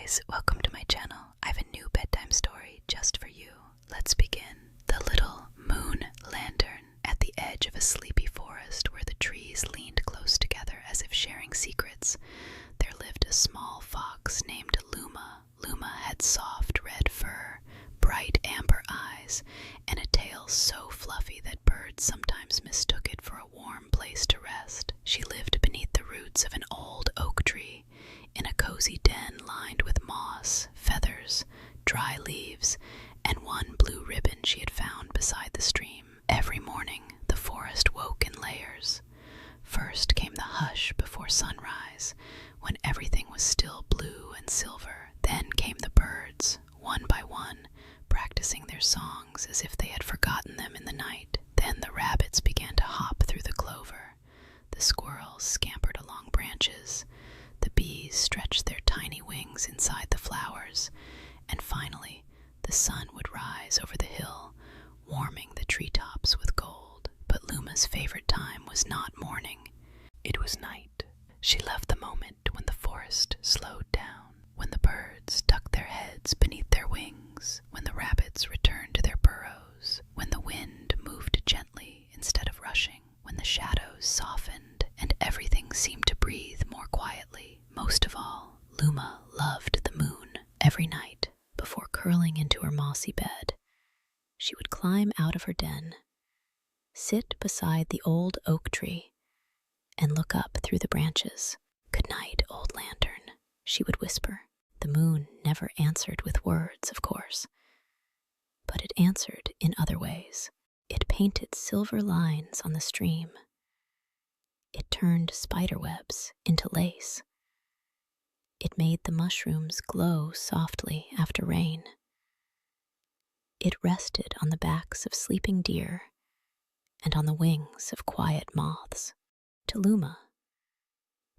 guys, welcome to my channel. I have a new bedtime story just for you. Let's begin. The Little Moon Lantern. At the edge of a sleepy forest where the trees leaned close together as if sharing secrets, there lived a small fox named Luma. Luma had soft red fur, bright amber eyes, and a tail so fluffy that birds sometimes mistook it for a warm place to rest. She lived beneath the roots of an old oak tree, in a cozy den lined with moss, feathers, dry leaves, and one blue ribbon she had found beside the stream. Every morning, the forest woke in layers. First came the hush before sunrise, when everything was still blue and silver. Then came the birds, one by one, practicing their songs as if they had forgotten them in the night. Then the rabbits began to hop through the clover. The squirrels scampered along branches. The bees stretched their tiny wings inside the flowers, and finally the sun would rise over the hill, warming the treetops with gold. But Luma's favorite time was not morning. It was night. She loved the moment when the forest slowed down, when the birds tucked their heads beneath their wings, when the rabbits returned to their burrows, when the wind moved gently instead of rushing, when the shadows softened and everything seemed to breathe more quietly. Most of all, Luma loved the moon. Every night, before curling into her mossy bed, she would climb out of her den, sit beside the old oak tree, and look up through the branches. "Good night, old lantern," she would whisper. The moon never answered with words, of course, but it answered in other ways. It painted silver lines on the stream. It turned spiderwebs into lace. It made the mushrooms glow softly after rain. It rested on the backs of sleeping deer and on the wings of quiet moths. To Luma,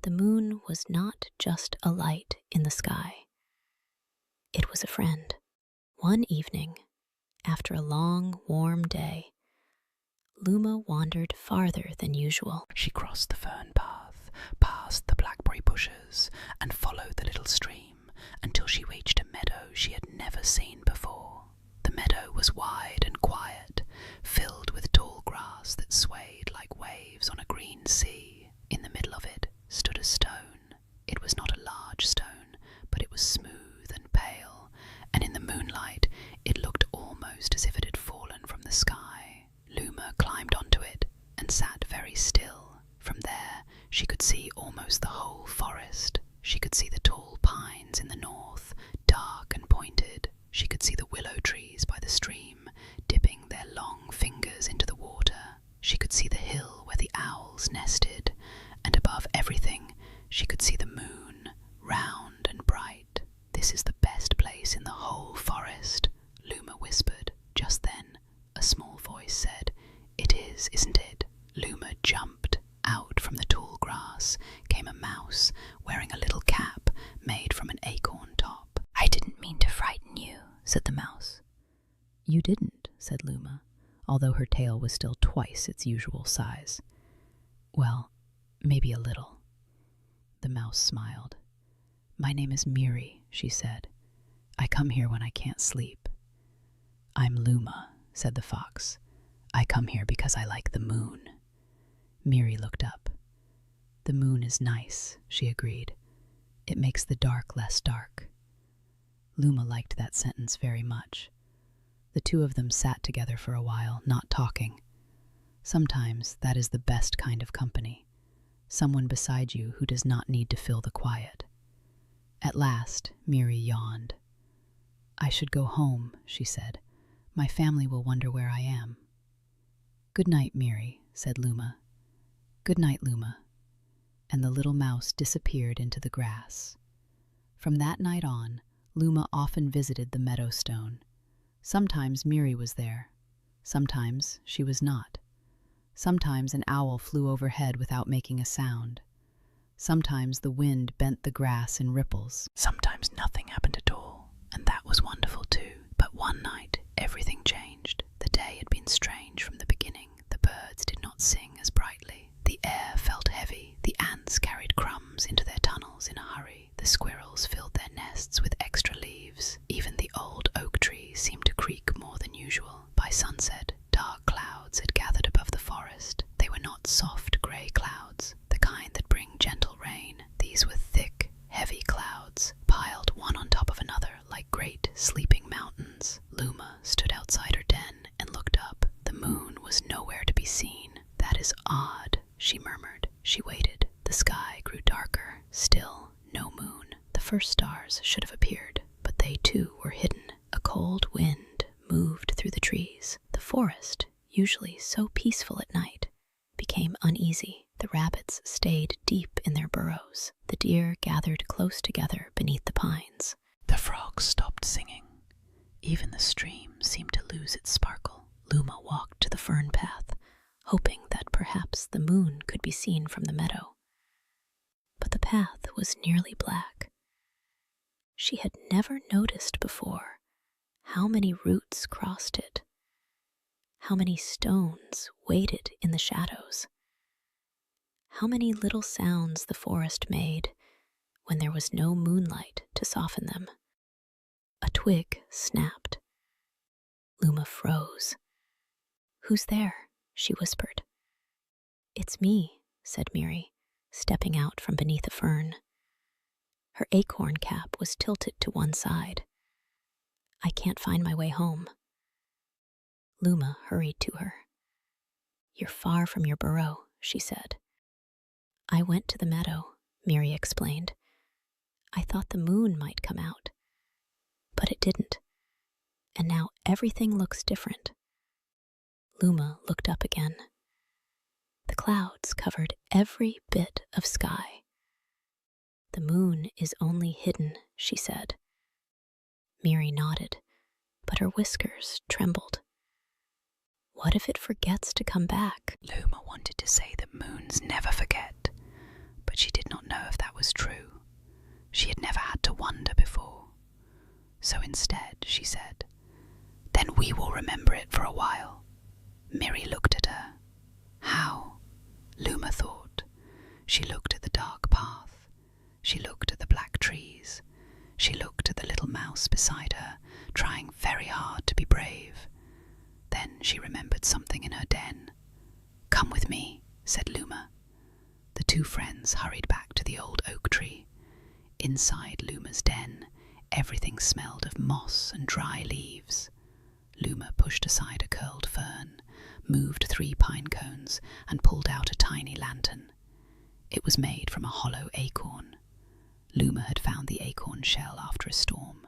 the moon was not just a light in the sky. It was a friend. One evening, after a long, warm day, Luma wandered farther than usual. She crossed the fern path, past the blackberry bushes, and followed the little stream until she reached a meadow she had never seen before. The meadow was wide and quiet, filled with tall grass that swayed like waves on a green sea. In the middle of it stood a stone. It was not a large stone, but it was smooth and pale, and in the moonlight it looked almost as if it had fallen from the sky. Luma climbed onto it and sat very still. From there, she could see almost the whole forest. She could see the tall pines in the north, dark and pointed. She could see the willow trees by the stream, dipping their long fingers into the water. She could see the hill where the owls nested, and above everything, she could see the moon, round and bright. "This is the best place in the whole forest," Luma whispered. Just then, a small voice said, "It is, isn't it?" Luma jumped. Out from the tall grass came a mouse wearing a little cap made from an acorn top. "I didn't mean to frighten you," said the mouse. "You didn't," said Luma, although her tail was still twice its usual size. "Well, maybe a little." The mouse smiled. "My name is Miri," she said. "I come here when I can't sleep." "I'm Luma," said the fox. "I come here because I like the moon." Miri looked up. "The moon is nice," she agreed. "It makes the dark less dark." Luma liked that sentence very much. The two of them sat together for a while, not talking. Sometimes that is the best kind of company, someone beside you who does not need to fill the quiet. At last, Miri yawned. "I should go home," she said. "My family will wonder where I am." "Good night, Miri," said Luma. "Good night, Luma." And the little mouse disappeared into the grass. From that night on, Luma often visited the meadow stone. Sometimes Miri was there. Sometimes she was not. Sometimes an owl flew overhead without making a sound. Sometimes the wind bent the grass in ripples. Sometimes nothing happened at all, and that was wonderful too. But one night, everything changed. The day had been strange from the beginning. The birds did not sing as brightly. The air felt heavy. The ants carried crumbs into their tunnels in a hurry. The squirrels filled their nests with stars should have appeared, but they too were hidden. A cold wind moved through the trees. The forest, usually so peaceful at night, became uneasy. The rabbits stayed deep in their burrows. The deer gathered close together beneath the pines. The frogs stopped singing. Even the stream seemed to lose its sparkle. Luma walked to the fern path, hoping that perhaps the moon could be seen from the meadow. But the path was nearly black. She had never noticed before how many roots crossed it, how many stones waited in the shadows, how many little sounds the forest made when there was no moonlight to soften them. A twig snapped. Luma froze. "Who's there?" she whispered. "It's me," said Miri, stepping out from beneath a fern. Her acorn cap was tilted to one side. "I can't find my way home." Luma hurried to her. "You're far from your burrow," she said. "I went to the meadow," Miri explained. "I thought the moon might come out, but it didn't, and now everything looks different." Luma looked up again. The clouds covered every bit of sky. "The moon is only hidden," she said. Miri nodded, but her whiskers trembled. "What if it forgets to come back?" Luma wanted to say that moons never forget, but she did not know if that was true. She had never had to wonder before. So instead, she said, "Then we will remember it for a while." Miri looked at her. How? Luma thought. She looked at the dark path. She looked at the black trees. She looked at the little mouse beside her, trying very hard to be brave. Then she remembered something in her den. "Come with me," said Luma. The two friends hurried back to the old oak tree. Inside Luma's den, everything smelled of moss and dry leaves. Luma pushed aside a curled fern, moved 3 pine cones, and pulled out a tiny lantern. It was made from a hollow acorn. Luma had found the acorn shell after a storm.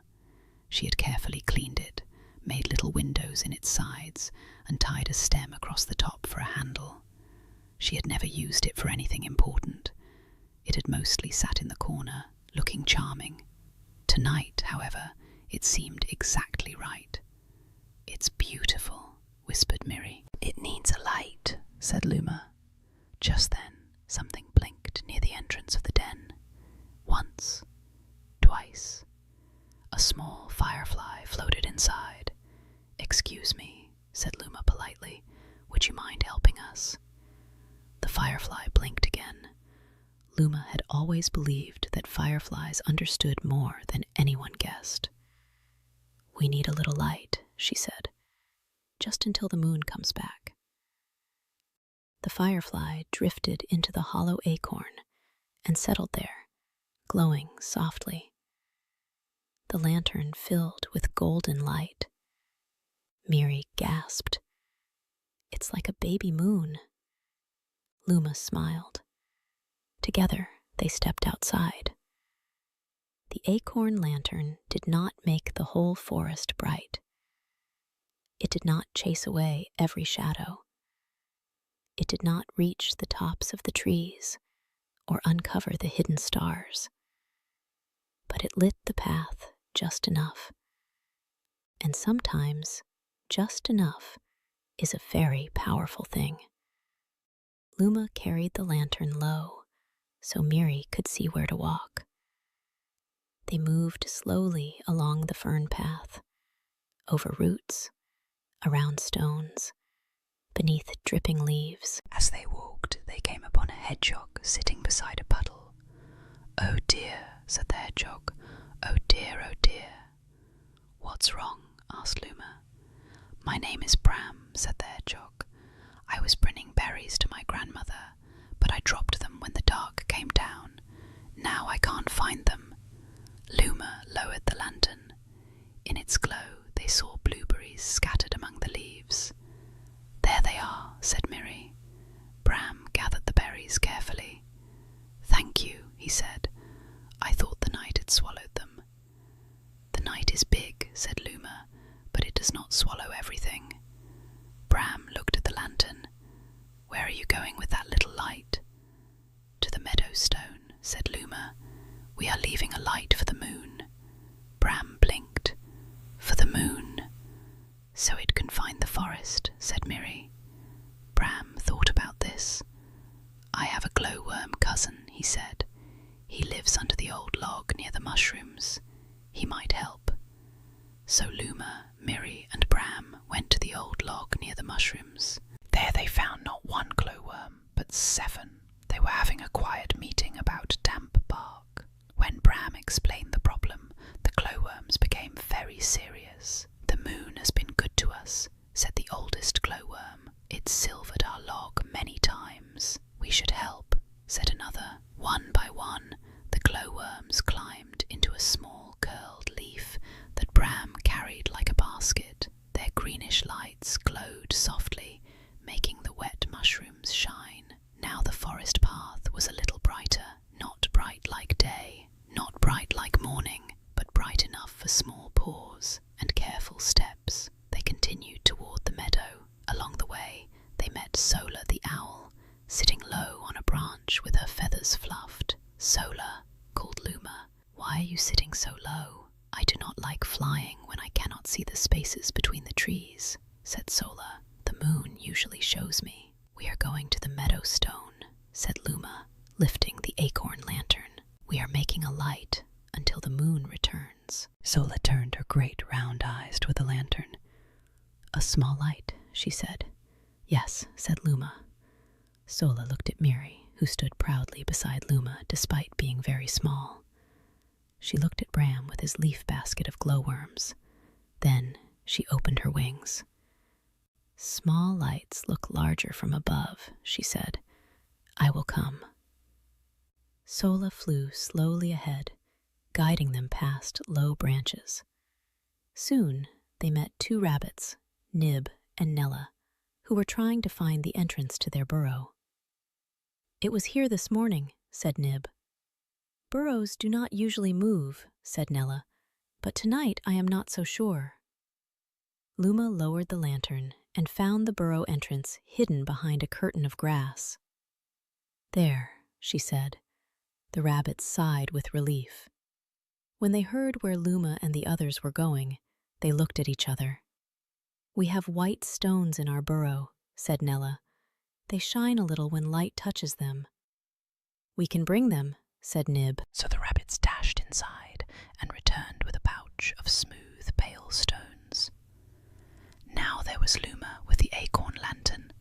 She had carefully cleaned it, made little windows in its sides, and tied a stem across the top for a handle. She had never used it for anything important. It had mostly sat in the corner, looking charming. Tonight, however, it seemed exactly right. "It's beautiful," whispered Miri. "It needs a light," said Luma. Just then, something blinked near the entrance of the den. Once, twice. A small firefly floated inside. "Excuse me," said Luma politely. "Would you mind helping us?" The firefly blinked again. Luma had always believed that fireflies understood more than anyone guessed. "We need a little light," she said, "just until the moon comes back." The firefly drifted into the hollow acorn and settled there, glowing softly. The lantern filled with golden light. Miri gasped. "It's like a baby moon." Luma smiled. Together, they stepped outside. The acorn lantern did not make the whole forest bright. It did not chase away every shadow. It did not reach the tops of the trees or uncover the hidden stars. But it lit the path just enough. And sometimes, just enough is a very powerful thing. Luma carried the lantern low, so Miri could see where to walk. They moved slowly along the fern path, over roots, around stones, beneath dripping leaves. As they walked, they came upon a hedgehog sitting beside a puddle. "Oh dear," said the hedgehog. "Oh dear, oh dear." "What's wrong?" asked Luma. "My name is Bram," said the hedgehog. "I was bringing berries to my grandmother, but I dropped them when the dark came down. Now I can't find them." Luma lowered the lantern. In its glow, they saw blueberries scattered among the leaves. "There they are," said Miri. Bram gathered the berries carefully. "Thank you," he said. "I thought the night had swallowed them." mushrooms. There they found not one glowworm, but 7. They were having a quiet meeting about damp bark. When Bram explained the problem, the glowworms became very serious. "The moon has been good to us," said the oldest glowworm. "It's silvered our log many times. We should help," said another. One by one, the glowworms climbed into a small curled leaf that Bram carried like a basket. Their greenish lights glowed softly, making the wet mushrooms shine. Now the forest path was a little brighter, not bright like day, not bright like morning, but bright enough for small paws and careful steps. They continued toward the meadow. Along the way, they met Sola the owl, sitting low on a branch with her feathers fluffed. "Sola," called Luma, "why are you sitting so low?" "I do not like flying when I cannot see the spaces between the trees," said Sola. "The moon usually shows me." "We are going to the meadow stone," said Luma, lifting the acorn lantern. "We are making a light until the moon returns." Sola turned her great round eyes toward the lantern. "A small light," she said. "Yes," said Luma. Sola looked at Miri, who stood proudly beside Luma despite being very small. She looked at Bram with his leaf basket of glowworms. Then she opened her wings. "Small lights look larger from above," she said. "I will come." Sola flew slowly ahead, guiding them past low branches. Soon they met 2 rabbits, Nib and Nella, who were trying to find the entrance to their burrow. "It was here this morning," said Nib. "Burrows do not usually move," said Nella, "but tonight I am not so sure." Luma lowered the lantern and found the burrow entrance hidden behind a curtain of grass. "There," she said. The rabbits sighed with relief. When they heard where Luma and the others were going, they looked at each other. "We have white stones in our burrow," said Nella. "They shine a little when light touches them." "We can bring them," said Nib. So the rabbits dashed inside and returned with a pouch of smooth, pale stones. Now there was Luma with the acorn lantern,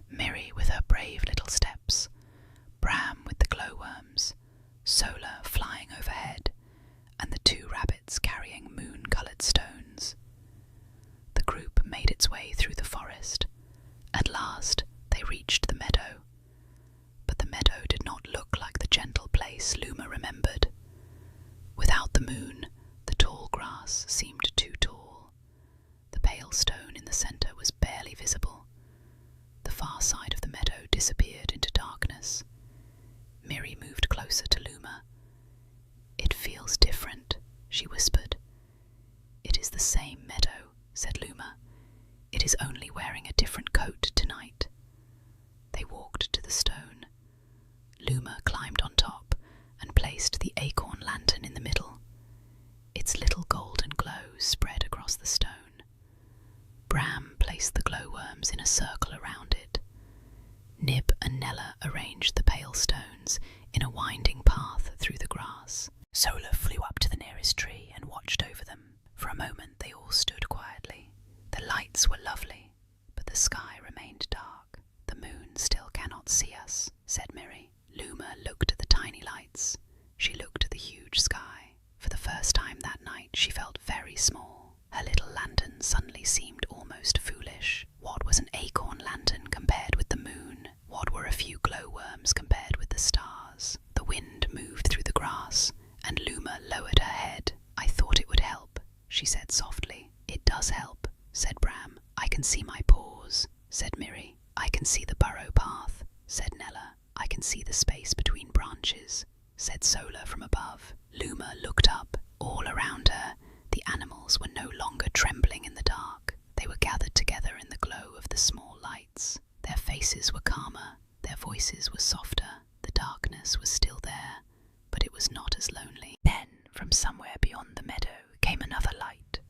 Miri with her brave little steps, Bram with the glowworms, Sola flying overhead, and the 2 rabbits carrying moon-coloured stones. The group made its way through the forest. At last they reached the meadow. But the meadow did not look like the gentle place Luma remembered. Without the moon, the tall grass seemed too tall. The pale stone in the centre was barely visible. The far side of the meadow disappeared into darkness. Miri moved closer to Luma. "It feels different," she whispered. "It is the same meadow," said Luma. "It is only wearing a different coat tonight." They walked to the stone. Luma climbed on top and placed the acorn lantern in the middle. Its little golden glow spread across the stone. Bram placed the glowworms in a circle around it. Nib and Nella arranged the pale stones in a winding path through the grass. Sola flew up to the nearest tree and watched over them. For a moment they all stood quietly. The lights were lovely, but the sky remained dark. "The moon still cannot see us," said Miri. Luma looked at the tiny lights. She looked at the huge sky. For the first time that night she felt very small. Her little lantern suddenly seemed almost foolish. What was an acorn lantern compared with the moon? What were a few glowworms compared with the stars? The wind moved through the grass, and Luma lowered her head. "I thought it would help," she said softly. "It does help," said Bram. "I can see my paws," said Miri. "I can see the burrow path," said Nella. "I can see the space between branches," said Sola from above. Luma looked up. All around her, the animals were no longer trembling in the dark. They were gathered together in the glow of the small lights. Their faces were calmer, their voices were softer. The darkness was still there, but it was not as lonely. Then, from somewhere beyond the meadow, came another light.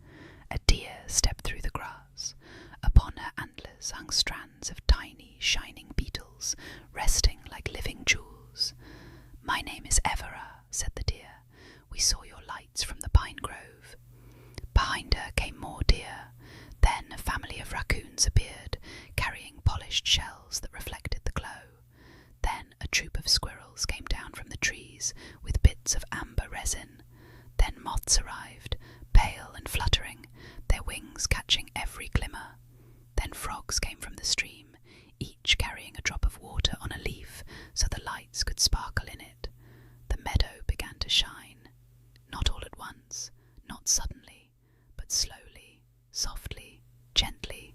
A deer stepped through the grass. Upon her antlers hung strands of tiny, shining beetles, resting like living jewels. "My name is Evera," said the deer. "We saw your lights from the pine grove." Behind her came more deer. Then a family of raccoons appeared, polished shells that reflected the glow. Then a troop of squirrels came down from the trees with bits of amber resin. Then moths arrived, pale and fluttering, their wings catching every glimmer. Then frogs came from the stream, each carrying a drop of water on a leaf so the lights could sparkle in it. The meadow began to shine, not all at once, not suddenly, but slowly, softly, gently.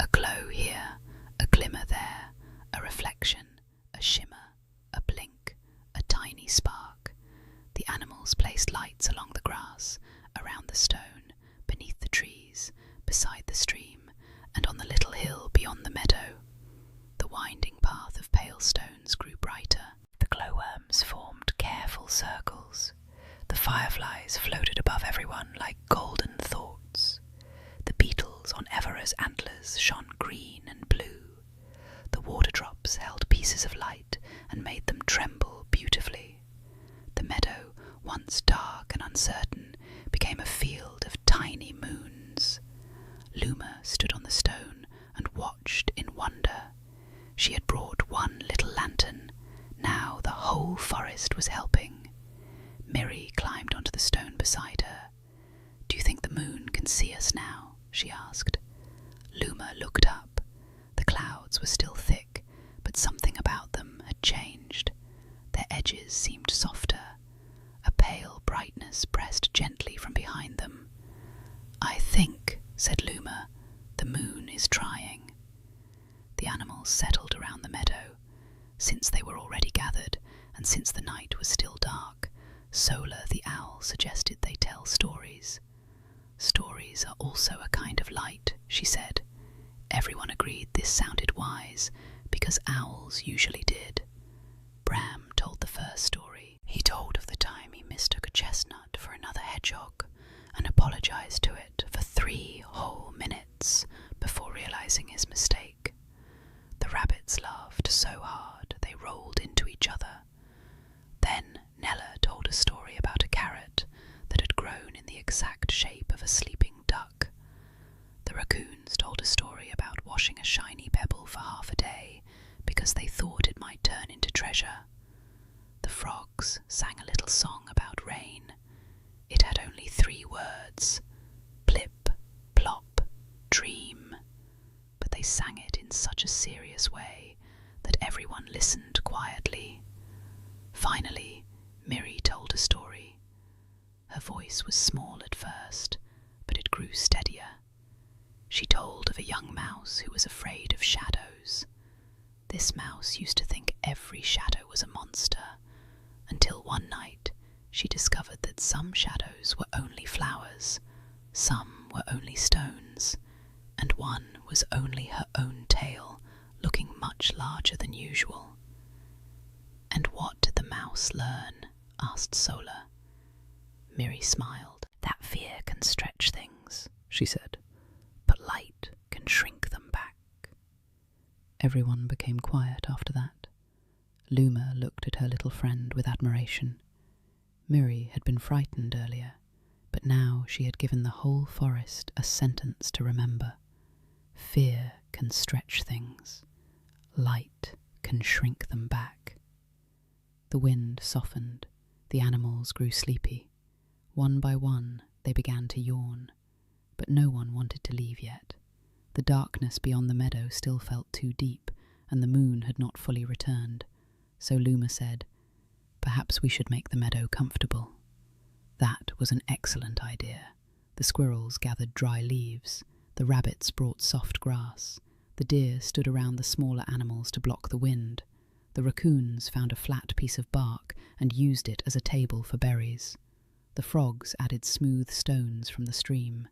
A glow here, a glimmer there, a reflection, a shimmer, a blink, a tiny spark. The animals placed lights along the grass, around the stone, beneath the trees, beside the stream, and on the little hill beyond the meadow. The winding path of pale stones grew brighter. The glowworms formed careful circles. The fireflies floated above everyone like golden thoughts. The beetles on Evera's antlers shone green and blue. The water drops held pieces of light and made them tremble beautifully. The meadow, once dark and uncertain, became a field of tiny moons. Luma stood on the stone and watched in wonder. She had brought one little lantern. Now the whole forest was helping. Miri climbed onto the stone beside her. "Do you think the moon can see us now?" she asked. Luma looked up. The clouds were still thick, but something about them had changed. Their edges seemed softer. A pale brightness pressed gently from behind them. "I think," said Luma, "the moon is trying." The animals settled around the meadow. Since they were already gathered, and since the night was still dark, Solar the owl suggested they tell stories. "Stories are also a kind of light," she said. Everyone agreed this sounded wise, because owls usually did. Bram told the first story. He told of the time he mistook a chestnut for another hedgehog and apologized to it for 3 whole minutes before realizing his mistake. The rabbits laughed so hard they rolled into each other. Then Nella told a story about a carrot that had grown in the exact shape of a sleeping duck. The raccoons told a story about washing a shiny pebble for half a day because they thought it might turn into treasure. The frogs sang a little song about rain. It had only 3 words: plip, plop, dream. But they sang it in such a serious way that everyone listened quietly. Finally, Miri told a story. Her voice was small at first, but it grew steadier. She told of a young mouse who was afraid of shadows. This mouse used to think every shadow was a monster, until one night she discovered that some shadows were only flowers, some were only stones, and one was only her own tail, looking much larger than usual. "And what did the mouse learn?" asked Solar. Miri smiled. "That fear can stretch things," she said, "but light can shrink them back." Everyone became quiet after that. Luma looked at her little friend with admiration. Miri had been frightened earlier, but now she had given the whole forest a sentence to remember. Fear can stretch things. Light can shrink them back. The wind softened. The animals grew sleepy. One by one, they began to yawn, but no one wanted to leave yet. The darkness beyond the meadow still felt too deep, and the moon had not fully returned. So Luma said, "Perhaps we should make the meadow comfortable." That was an excellent idea. The squirrels gathered dry leaves. The rabbits brought soft grass. The deer stood around the smaller animals to block the wind. The raccoons found a flat piece of bark and used it as a table for berries. The frogs added smooth stones from the stream.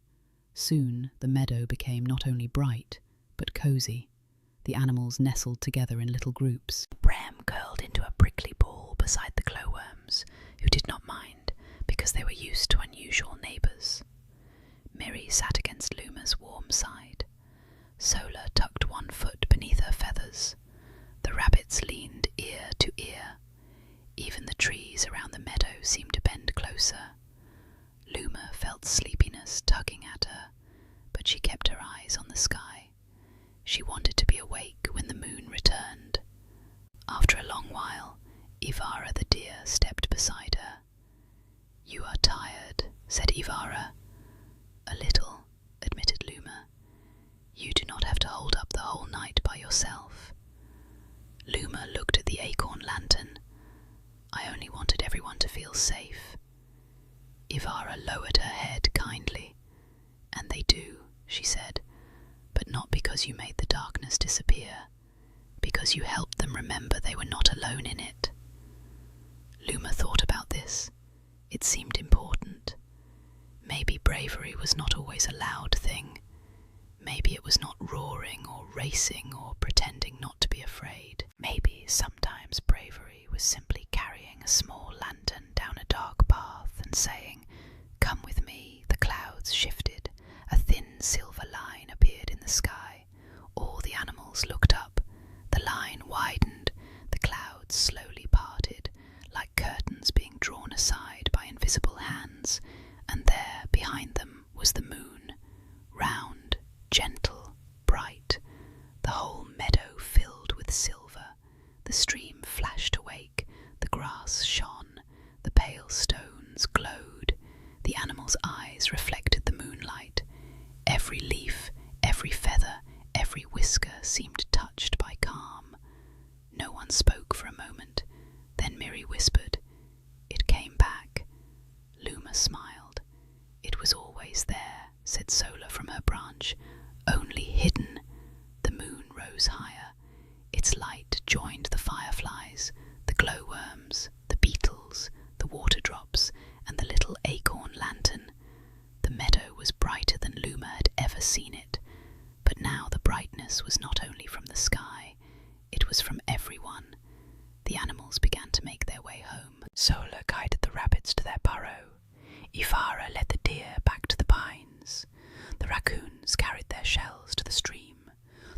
Soon the meadow became not only bright, but cosy. The animals nestled together in little groups. Bram curled into a prickly ball beside the glowworms, who did not mind because they were used to unusual neighbours. Miri sat against Luma's warm side. Solar tucked one foot beneath her feathers. The rabbits leaned ear to ear. Even the trees around the meadow seemed to bend closer. Luma felt sleepiness tugging at her, but she kept her eyes on the sky. She wanted to be awake when After a long while, Ivara the deer stepped beside her. "You are tired," said Ivara. "A little," admitted Luma. "You do not have to hold up the whole night by yourself." Luma looked at the acorn lantern. "I only wanted everyone to feel safe." Ivara lowered her head kindly. "And they do," she said, "but not because you made the darkness disappear, because you helped them remember they were not alone in it." Luma thought about this. It seemed important. Maybe bravery was not always a loud thing. Maybe it was not roaring or racing or pretending not to be afraid. Maybe sometimes bravery was simply carrying a small lantern down a dark path and saying, "Come with me." The clouds shifted. A thin silver line appeared in the sky. All the animals looked up. The line widened. The clouds slowly parted, like curtains being drawn aside by invisible hands, and there, behind them, was the moon, round, gentle, bright, the whole meadow filled with silver. The stream flashed awake, the grass shone, the pale stones glowed, the animals' eyes reflected the moonlight. Every leaf, every feather, every whisker seemed touched by calm. No one spoke for a moment. Then Miri whispered, "It came back." Luma smiled. "It was always there," said Sola from her branch, "only hidden." The moon rose higher. Its light joined the fireflies, the glowworms, the beetles, the water drops, and the little acorn lantern. The meadow was brighter than Luma had ever seen it, but now the brightness was not only from the sky, it was from everyone. The animals began to make their way home. Sola guided the rabbits to their burrow. Ivara led the deer back to the pines. The raccoons carried their shells to the stream.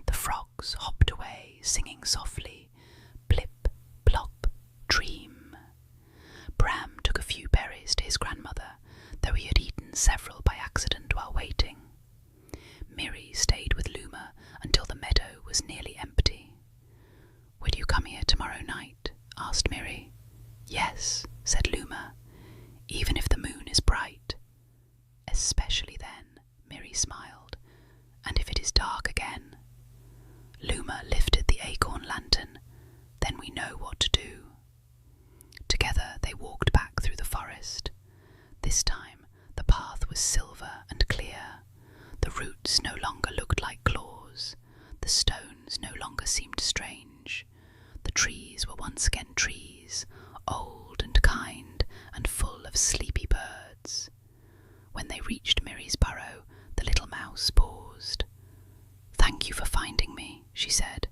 The frogs hopped away, singing softly, "Blip, plop, dream." Bram took a few berries to his grandmother, though he had eaten several by accident while waiting. Miri stayed with Luma until the meadow was nearly empty. "Will you come here tomorrow night?" asked Miri. "Yes," said Luma, "even if the moon is bright." "Especially then," Miri smiled, "and if it is dark again." Luma lifted the acorn lantern. "Then we know what to do." Together they walked back through the forest. This time the path was silver and clear. The roots no longer looked like claws. The stones no longer seemed strange. The trees were once again trees, old and kind and full of sleepy birds. When they reached Miri's burrow, the little mouse paused. "Thank you for finding me," she said.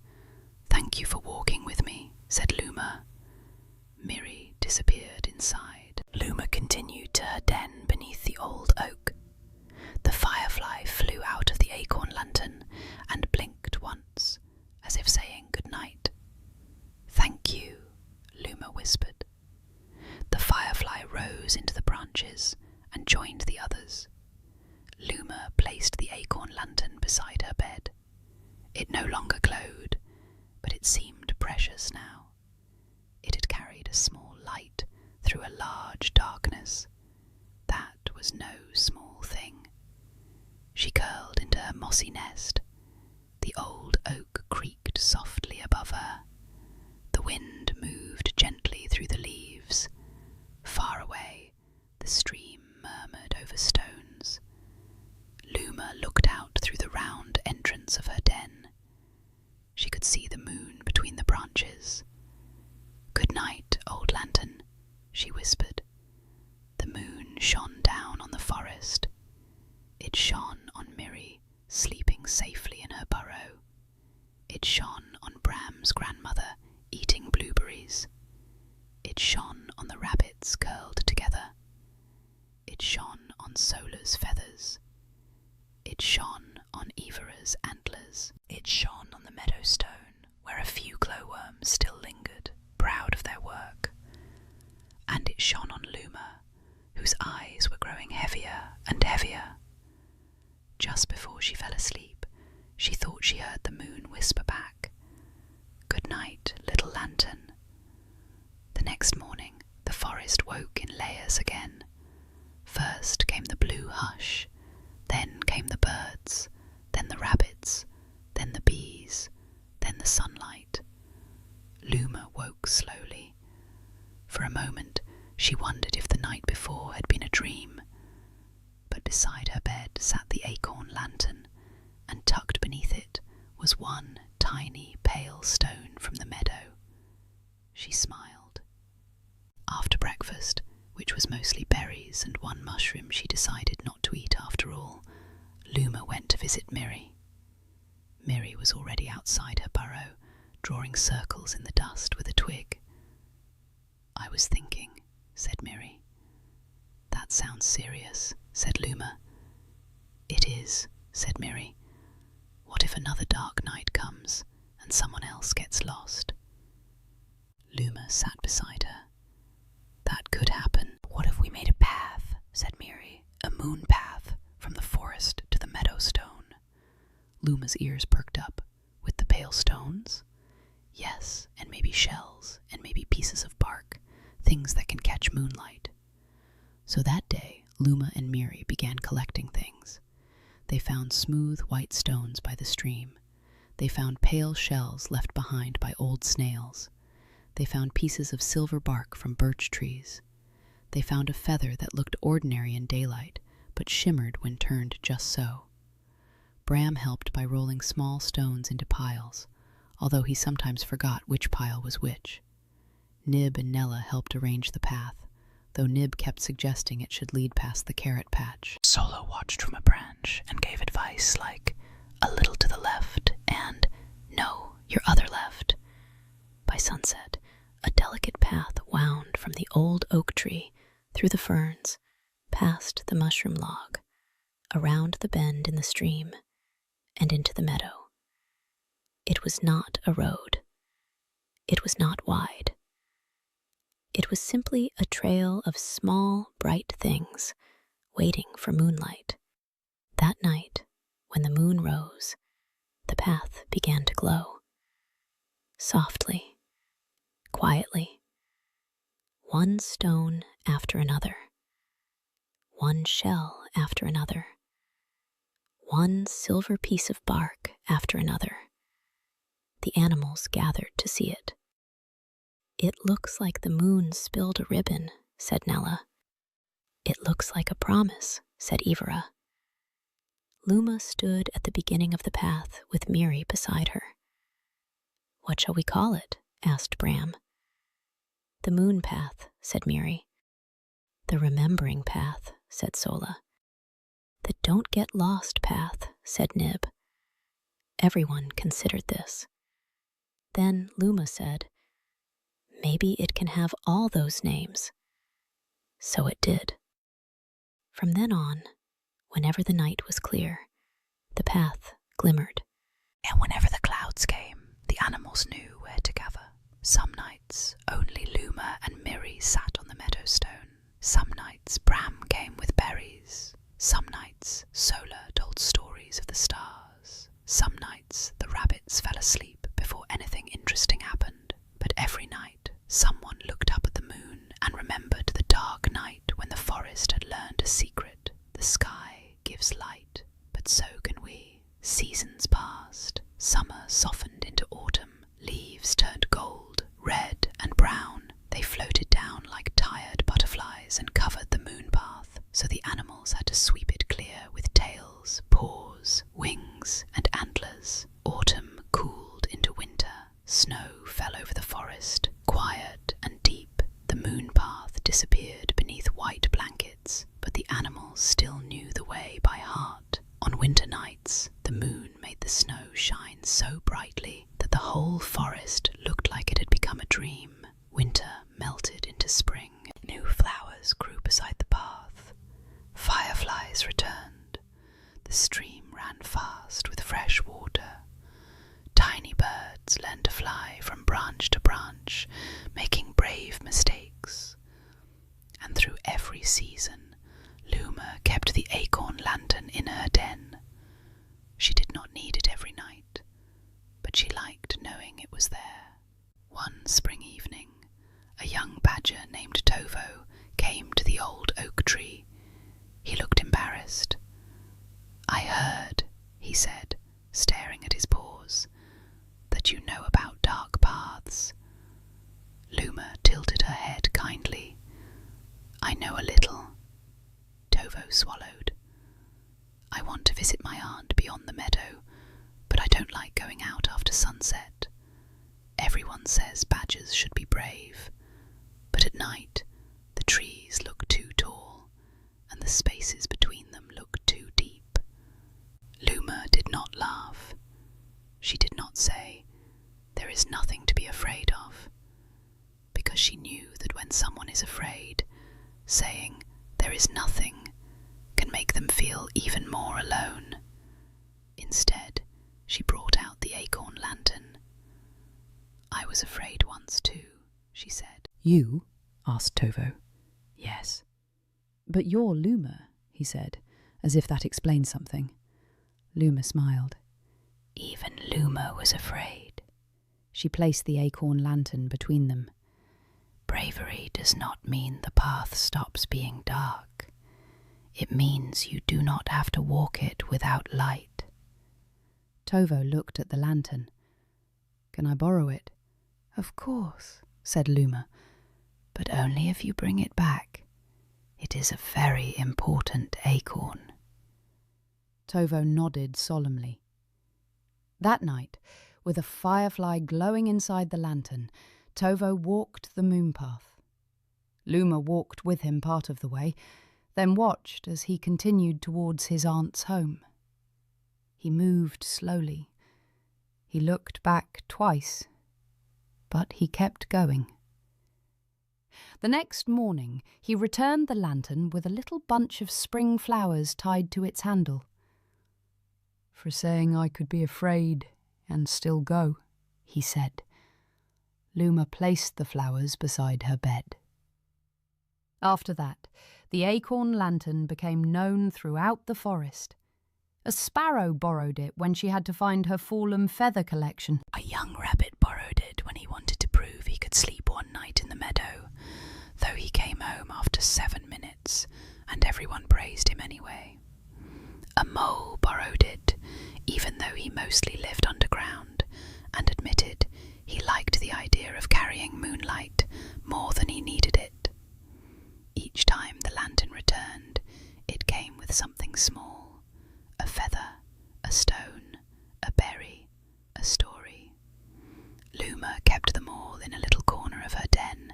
"Thank you for walking with me," said Luma. Miri disappeared inside. Luma continued to her den beneath the old oak. The firefly flew out of the acorn lantern and blinked once, as if saying good night. "Thank you," Luma whispered. The firefly rose into the branches and joined the others. Luma placed the acorn lantern beside her bed. It no longer glowed, but it seemed precious now. It had carried a small light through a large darkness. That was no small thing. She curled into her mossy nest. The old oak creaked softly above her. The wind moved gently through the leaves. Far away, the stream murmured over stones. Luma looked out through the round entrance of her den. She could see the moon between the branches. "Good night, old lantern," she whispered. The moon shone down on the forest. It shone on Miri, sleeping safely in her burrow. It shone on Bram's grandmother, eating blueberries. It shone on the rabbits curled together. It shone on Sola's feathers. It shone on Ivara's antlers. It shone on the meadow stone, where a few glowworms still lingered, proud of their work. And it shone on Luma, whose eyes were growing heavier and heavier. Just before she fell asleep, she thought she heard the moon whisper back, "Good night, little little lantern. The next morning, the forest woke in layers again. First came the blue hush, then came the birds, then the rabbits, then the bees, then the sunlight. Luma woke slowly. For a moment, she wondered if the night before had been a dream. But beside her bed sat the acorn lantern, and tucked beneath it was one tiny pale stone from the meadow. She smiled. After breakfast, which was mostly berries and one mushroom she decided not to eat after all, Luma went to visit Miri. Miri was already outside her burrow, drawing circles in the dust with a twig. "I was thinking," said Miri. "That sounds serious," said Luma. "It is," said Miri. "What if another dark night comes and someone else gets lost?" Luma sat beside her. "That could happen." "What if we made a path," said Miri, "a moon path from the forest to the meadow stone?" Luma's ears perked up. "With the pale stones?" "Yes, and maybe shells, and maybe pieces of bark, things that can catch moonlight." So that day, Luma and Miri began collecting things. They found smooth white stones by the stream. They found pale shells left behind by old snails. They found pieces of silver bark from birch trees. They found a feather that looked ordinary in daylight, but shimmered when turned just so. Bram helped by rolling small stones into piles, although he sometimes forgot which pile was which. Nib and Nella helped arrange the path, though Nib kept suggesting it should lead past the carrot patch. Solo watched from a branch and gave advice like, "A little to the left," and "No, your other left." By sunset, a delicate path wound from the old oak tree, through the ferns, past the mushroom log, around the bend in the stream, and into the meadow. It was not a road. It was not wide. It was simply a trail of small, bright things waiting for moonlight. That night, when the moon rose, the path began to glow. Softly, quietly, one stone after another, one shell after another, one silver piece of bark after another. The animals gathered to see it. "It looks like the moon spilled a ribbon," said Nella. "It looks like a promise," said Ivara. Luma stood at the beginning of the path with Miri beside her. "What shall we call it?" asked Bram. "The moon path," said Miri. "The remembering path," said Sola. "The don't get lost path," said Nib. Everyone considered this. Then Luma said, "Maybe it can have all those names." So it did. From then on, whenever the night was clear, the path glimmered. And whenever the clouds came, the animals knew where to gather. Some nights, only Luma and Miri sat on the meadow stone. Some nights, Bram came with berries. Some nights, Sola told stories of the stars. Some nights, the rabbits fell asleep before anything interesting happened. But every night, someone looked up at the moon and remembered the dark night when the forest had learned a secret. The sky gives light, but so can we. Seasons passed. Summer softened into autumn. Leaves turned gold, red, and brown. They floated down like tired butterflies and covered the moon path, so the animals had to sweep it clear with tails, paws, wings, and antlers. Autumn cooled into winter. Snow fell over the forest, quiet and deep. The moon path disappeared beneath white blankets, but the animals still knew the way by heart. On winter nights, the moon made the snow shine so brightly that the whole forest looked like it had become a dream. Winter melted into spring. New flowers grew beside the path. Fireflies returned. The stream ran fast with fresh water. Tiny birds learned to fly from branch to branch, making brave mistakes. And through every season, Luma kept the acorn lantern in her den. She did not need it every night, but she liked knowing it was there. One spring evening, a young badger named Tovo came to the old oak tree. He looked embarrassed. "I heard," he said, staring at his paws, "that you know about dark paths." Luma tilted her head kindly. "I know a little." Tovo swallowed. "I want to visit my aunt beyond the meadow, but I don't like going out after sunset. Everyone says badgers should be brave, but at night the trees look too tall, and the spaces between them look too deep." Luma did not laugh. She did not say, "There is nothing to be afraid of," because she knew that when someone is afraid, saying, "There is nothing," can make them feel even more alone. Instead, she brought out the acorn lantern. "I was afraid once too," she said. "You?" asked Tovo. "Yes." "But you're Luma," he said, as if that explained something. Luma smiled. "Even Luma was afraid." She placed the acorn lantern between them. "Bravery does not mean the path stops being dark. It means you do not have to walk it without light." Tovo looked at the lantern. "Can I borrow it?" "Of course," said Luma, "but only if you bring it back. It is a very important acorn." Tovo nodded solemnly. That night, with a firefly glowing inside the lantern, Tovo walked the moon path. Luma walked with him part of the way, then watched as he continued towards his aunt's home. He moved slowly. He looked back twice, but he kept going. The next morning, he returned the lantern with a little bunch of spring flowers tied to its handle. "For saying I could be afraid and still go," he said. Luma placed the flowers beside her bed. After that, the acorn lantern became known throughout the forest. A sparrow borrowed it when she had to find her fallen feather collection. A young rabbit borrowed it when he wanted to prove he could sleep one night in the meadow, though he came home after 7 minutes, and everyone praised him anyway. A mole borrowed it, even though he mostly lived underground, and admitted he liked the idea of carrying moonlight more than he needed it. Each time the lantern returned, it came with something small: a feather, a stone, a berry, a story. Luma kept them all in a little corner of her den,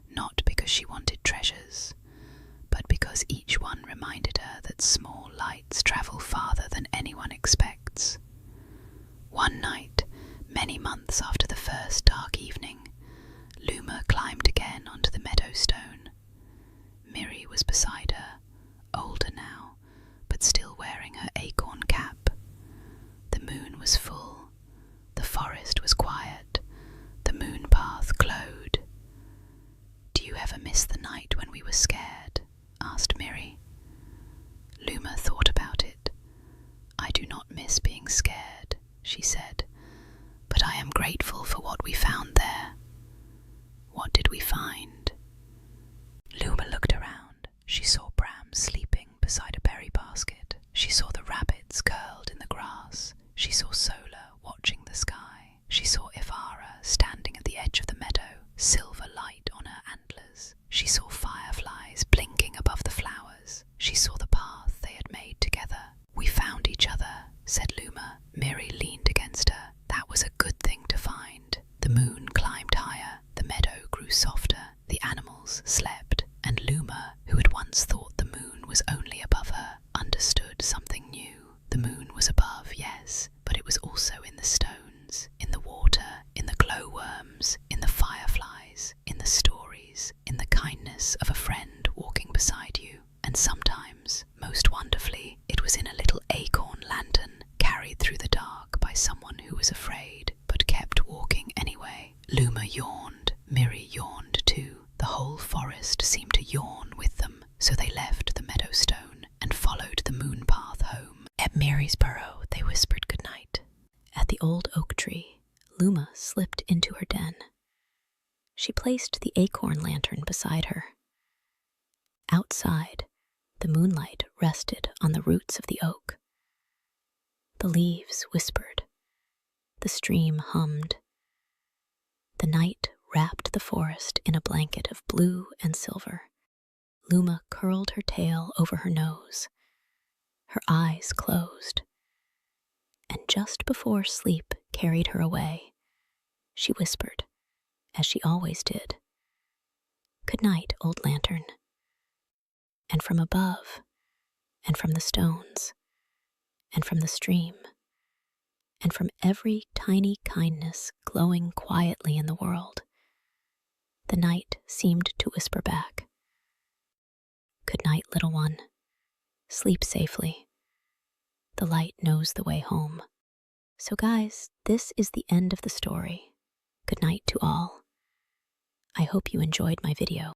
not because she wanted treasures, but because each one reminded her that small lights travel farther than anyone expects. One night, many months after the first dark evening, Luma climbed again onto the meadow stone. Miri was beside her, older now, but still wearing her acorn cap. The moon was full. The forest was quiet. The moon path glowed. "Do you ever miss the night when we were scared?" asked Miri. Luma thought about it. "I do not miss being scared," she said, "but I am grateful for what we found there." "What did we find?" Luma looked around. She saw Bram sleeping beside a berry basket. She saw the rabbits curled in the grass. She saw Sola watching the sky. She saw Ivara standing at the edge of the meadow, silver light on her antlers. She saw fireflies blinking above the flowers. She saw the path they had made together. "We found each other," said Luma. Miri leaned against her. "That was a good thing to find." The moon climbed higher. The meadow grew softer. The animals slept. And Luma, who had once thought the moon was only above her, understood something new. The moon was above, yes, but it was also in the stones, in the water, in the glowworms, in the fireflies, in the stories, in the kindness of a friend walking beside you. And sometimes, most wonderfully, it was in a little acorn lantern carried through the dark by someone who was afraid but kept walking anyway. Luma yawned. Miri yawned too. The whole forest seemed to yawn with them, so they left the meadow stone and followed the moon path home. At Mary's burrow, they whispered goodnight. At the old oak tree, Luma slipped into her den. she placed the acorn lantern beside her. Outside, the moonlight rested on the roots of the oak. The leaves whispered. The stream hummed. The night wrapped the forest in a blanket of blue and silver. Luma curled her tail over her nose. Her eyes closed. And just before sleep carried her away, she whispered, as she always did, "Good night, old lantern." And from above, and from the stones, and from the stream, and from every tiny kindness glowing quietly in the world, the night seemed to whisper back, "Good night, little one. Sleep safely. The light knows the way home." So guys, this is the end of the story. Good night to all. I hope you enjoyed my video.